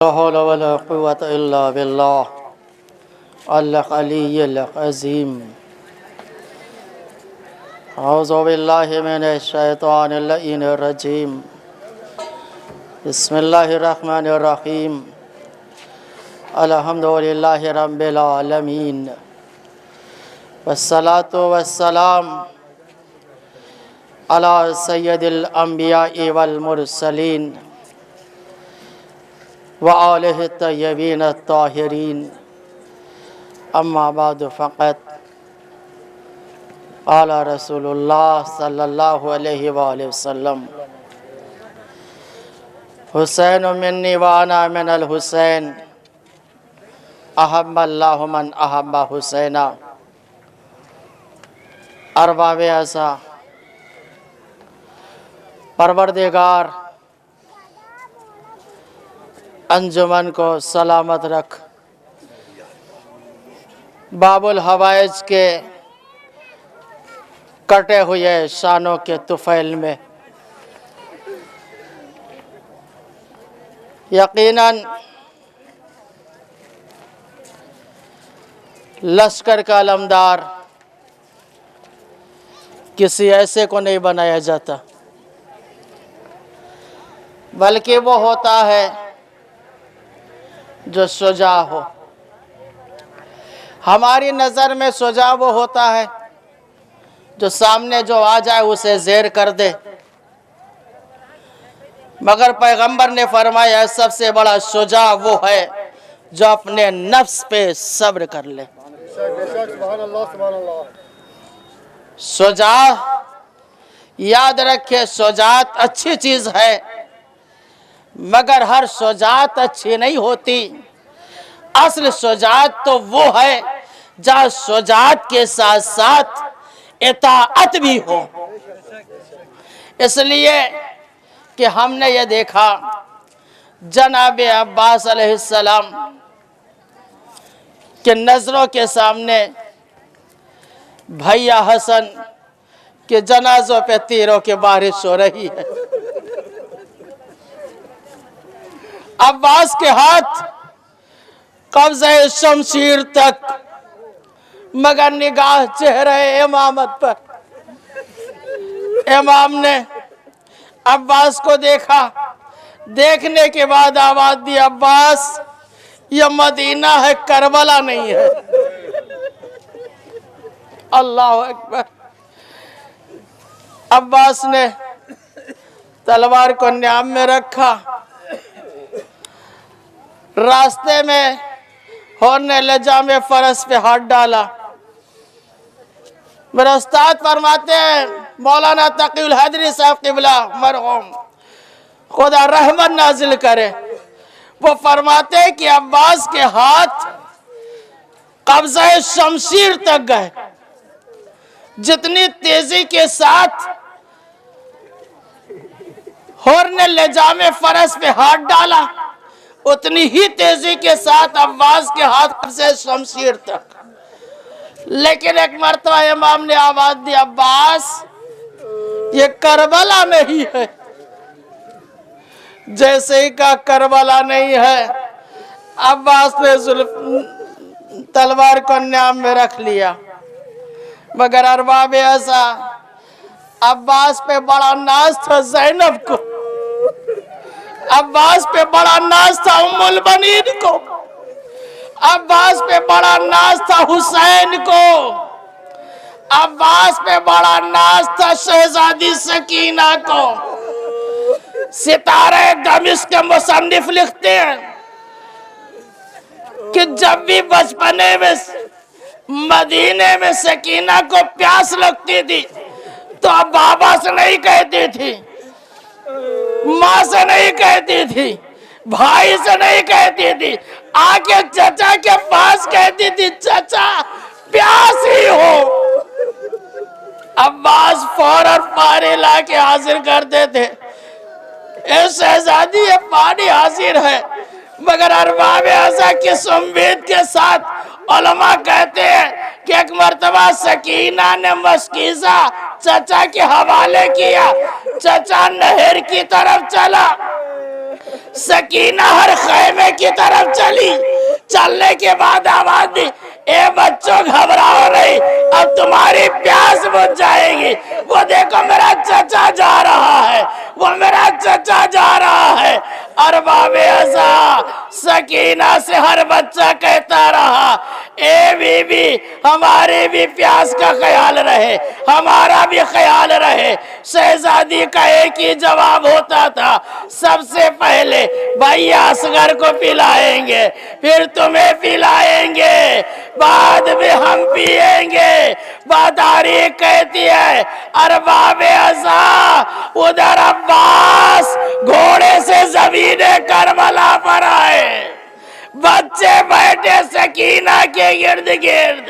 لا حول ولا قوة إلا بالله العلي العظيم. أعوذ بالله من الشيطان اللعين الرجيم. بسم الله الرحمن الرحيم. الحمد لله رب العالمين، والصلاة والسلام على سيد الأنبياء والمرسلين وآلہ الطیبین الطاہرین. اما بعد فقط قال رسول اللہ صلی اللہ علیہ وآلہ وسلم: حسین منی وانا من الحسین، احب اللہ من احب حسینا. ارباب اعزا، پروردگار انجمن کو سلامت رکھ. باب الحوائج کے کٹے ہوئے شانوں کے طفیل میں یقیناً لشکر کا علمدار کسی ایسے کو نہیں بنایا جاتا، بلکہ وہ ہوتا ہے جو شجاع ہو. ہماری نظر میں شجاع وہ ہوتا ہے جو سامنے جو آ جائے اسے زیر کر دے، مگر پیغمبر نے فرمایا سب سے بڑا شجاع وہ ہے جو اپنے نفس پہ صبر کر لے. شجاع یاد رکھے، شجاعت اچھی چیز ہے، مگر ہر شجاعت اچھی نہیں ہوتی. اصل شجاعت تو وہ ہے جہاں شجاعت کے ساتھ ساتھ اطاعت بھی ہو. اس لیے کہ ہم نے یہ دیکھا جناب عباس علیہ السلام کے نظروں کے سامنے بھیا حسن کے جنازوں پہ تیروں کی بارش ہو رہی ہے. عباس کے ہاتھ قبضہ شمشیر تک، مگر نگاہ چہرہ امامت پر. امام نے عباس کو دیکھا، دیکھنے کے بعد آواز دی: عباس یہ مدینہ ہے، کربلا نہیں ہے. اللہ اکبر. عباس نے تلوار کو نیام میں رکھا، راستے میں ہونے لجام فرس پہ ہاتھ ڈالا. میرے استاد فرماتے ہیں مولانا تقی الحیدری صاحب قبلہ مرحوم خدا رحمت نازل کرے، وہ فرماتے ہیں کہ عباس کے ہاتھ قبضہ شمشیر تک گئے. جتنی تیزی کے ساتھ ہونے لجام فرس پہ ہاتھ ڈالا، اتنی ہی تیزی کے ساتھ عباس کے ہاتھ قبضہ شمشیر تک. لیکن ایک مرتبہ امام نے آواز دی: عباس یہ کربلا نہیں ہے. جیسے ہی کہا کربلا نہیں ہے، عباس نے تلوار کو نیام میں رکھ لیا. مگر ارباب ایسا، عباس پہ بڑا ناز تھا زینب کو، عباس پہ بڑا ناز تھا ام البنین کو، عباس پہ بڑا ناز تھا حسین کو، عباس پہ بڑا ناز تھا شہزادی سکینہ کو. ستارہ دمشق کے مصنف لکھتے ہیں کہ جب بھی بچپنے میں مدینے میں سکینہ کو پیاس لگتی تھی تو اب بابا سے نہیں کہتی تھی، ماں سے نہیں کہتی تھی، بھائی سے نہیں کہتی تھی، آکے چچا کے پاس کہتی تھی چچا پیاس ہی ہو. عباس فوراً پانی لا کے حاضر کرتے تھے. اے شہزادی یہ پانی حاضر ہے. مگر ارباب اعزا کس امید کے ساتھ علماء کہتے ہیں کہ ایک مرتبہ سکینہ نے مشکیزہ چچا کے حوالے کیا، چچا نہر کی طرف چلا، سکینہ ہر خیمے کی طرف چلی، چلنے کے بعد آواز دی، اے بچوں گھبراؤ نہیں، اب تمہاری پیاس بجھ جائے گی۔ وہ دیکھو میرا چچا جا رہا ہے، وہ میرا چچا جا رہا ہے۔ ارباب ازا سکینہ سے ہر بچہ کہتا رہا، اے بی بی ہمارے بھی پیاس کا خیال رہے، ہمارا بھی خیال رہے۔ شہزادی کا ایک ہی جواب ہوتا تھا، سب سے پہلے بھائی اصغر کو پلائیں گے، پھر تمہیں پلائیں گے، بعد میں ہم پیئیں گے۔ باداری کہتی ہے ارباب ازا ادھر عباس گھوڑے سے زمین کربلا پر آئے، بچے بیٹھے سکینہ کے گرد گرد،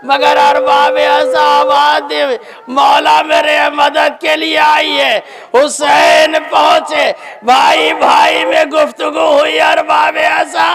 مگر ارباب ازا آواز دی، مولا میرے مدد کے لیے آئی ہے۔ حسین پہنچے، بھائی بھائی میں گفتگو ہوئی ارباب ازا۔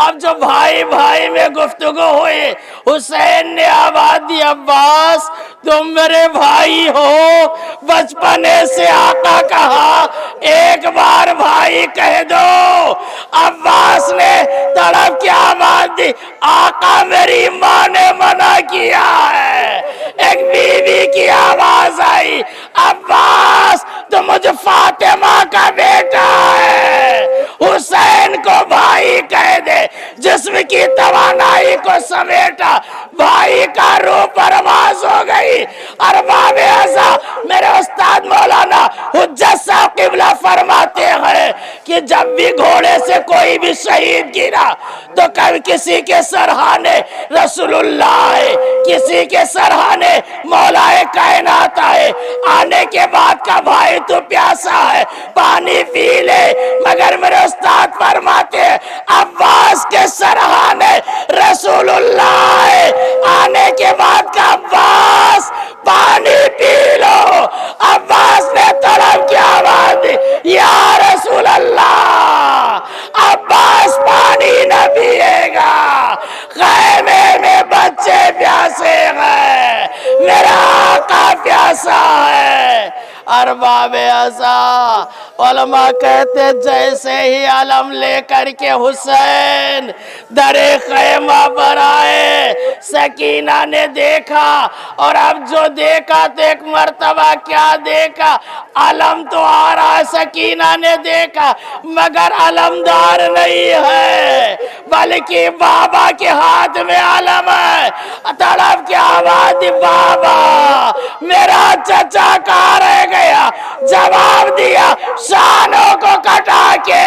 اب جو بھائی بھائی میں گفتگو ہوئی، حسین نے آواز دی، عباس تم میرے بھائی ہو، بچپنے سے آقا کہا، ایک بار بھائی کہہ دو۔ عباس نے تڑپ کی آواز دی، آقا میری ماں نے منع کیا ہے۔ ایک بیوی کی آواز آئی، عباس تو مجھ فاطمہ کا بیٹا ہے، حسین کو بھائی کہہ دے۔ جسم کی توانائی کو سمیٹا، بھائی کا روح پرواز ہو گئی۔ ارباب ازا میرے استاد مولانا حجت صاحب قبلہ فرماتے ہیں کہ جب بھی گھوڑے سے کوئی بھی شہید گرا تو کبھی کسی کے سرہانے رسول اللہ ہے، کسی کے سرہانے مولا کائنات آئے، آنے کے بعد کا بھائی تو پیاسا ہے پانی پی لے، مگر میرے استاد فرماتے ہیں عباس کے سرہانے رسول اللہ ہے، آنے کے بعد کا عباس پانی پی لو۔ عباس نے طلب کی آواز دی، یا رسول اللہ عباس پانی نہ پیے گا، خیمے میں بچے پیاسے ہیں، میرا آقا پیاسا ہے۔ ارباب ازا علماء کہتے جیسے ہی علم لے کر کے حسین در خیمہ پر آئے، سکینہ نے دیکھا، اور اب جو دیکھا تو ایک مرتبہ کیا دیکھا، علم تو آ رہا ہے، سکینہ نے دیکھا مگر علمدار نہیں ہے، بلکہ بابا کے ہاتھ میں علم ہے۔ طلب کی آواز دی، بابا میرا چچا کہاں رہ گیا؟ جواب دیا، شانوں کو کٹا کے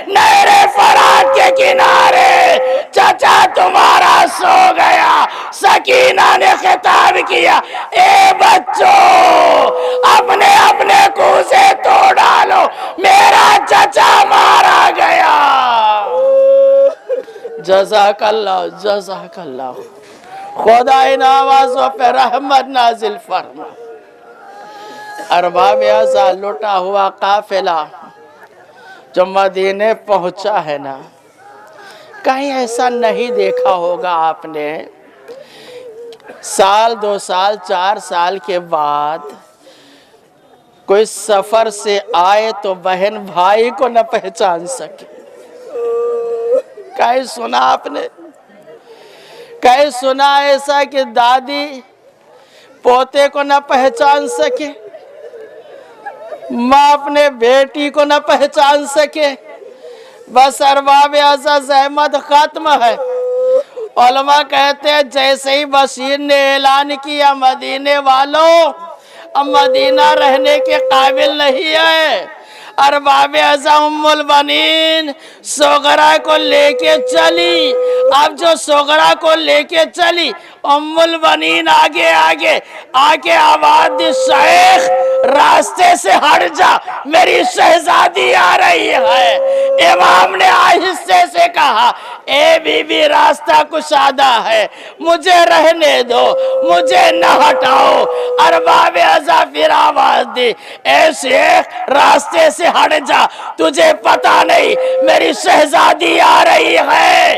نہر فرات کے کنارے چچا تمہارا سو گیا۔ سکینہ نے خطاب کیا، اے بچوں اپنے اپنے کوزے تو ڈالو، میرا چچا مارا گیا۔ جزاک اللہ، جزاک اللہ، خدا ان آوازوں پہ رحمت نازل فرما۔ ارباب ازا لٹا ہوا قافلہ جو مدینے پہنچا ہے نا، کہیں ایسا نہیں دیکھا ہوگا آپ نے، سال 2 سال 4 سال کے بعد کوئی سفر سے آئے تو بہن بھائی کو نہ پہچان سکے۔ کہیں سنا آپ نے؟ کہیں سنا ایسا کہ دادی پوتے کو نہ پہچان سکے، ماں اپنے بیٹی کو نہ پہچان سکے؟ بس ارباب ازا زحمت ختم ہے۔ علماء کہتے ہیں جیسے ہی بشیر نے اعلان کیا مدینے والوں اب مدینہ رہنے کے قابل نہیں ہے، ارباب ازا ام البنین سغرا کو لے کے چلی۔ اب جو سغرا کو لے کے چلی، ام البنین آگے آگے آگے آواز دی، شیخ راستے سے ہٹ جا، میری شہزادی آ رہی ہے۔ امام نے آہستہ سے کہا، اے بی بی راستہ کشادہ ہے، مجھے رہنے دو، مجھے نہ ہٹاؤ۔ ارباب ازا پھر آواز دی، اے شیخ راستے سے ہٹ جا، تجھے پتہ نہیں میری شہزادی آ رہی ہے۔